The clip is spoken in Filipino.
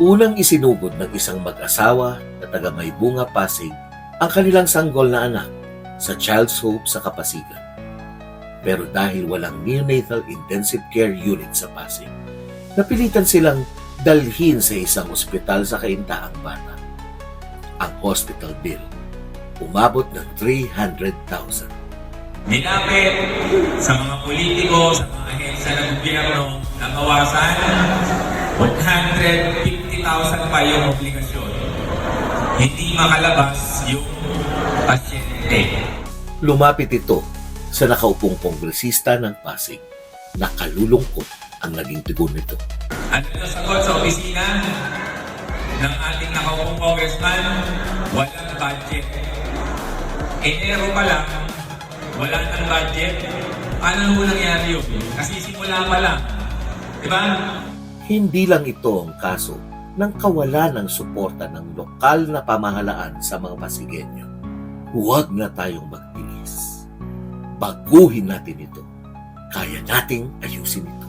Unang isinugod ng isang mag-asawa na taga Maybunga, Pasig ang kanilang sanggol na anak sa Child's Hope sa Kapasigan. Pero dahil walang neonatal intensive care unit sa Pasig, napilitan silang dalhin sa isang ospital sa Caintaang bata. Ang hospital bill umabot ng 300,000. Nilapit sa mga politiko, sa mga ahensya ng gobyerno na bawasan 150,000 pa yung obligasyon. Hindi makalabas yung pasyente. Lumapit ito sa nakaupong kongresista ng Pasig. Nakalulungkot ang naging tugon nito. Ano yung sagot sa opisina ng ating nakaupong congressman? Walang budget. Enero pa lang, wala ng budget. Ano mo nangyari yun? Kasi simula pa lang. Diba? Hindi lang ito ang kaso ng kawalan ng suporta ng lokal na pamahalaan sa mga Pasigenyo. Huwag na tayong magtiis. Baguhin natin ito. Kaya nating ayusin ito.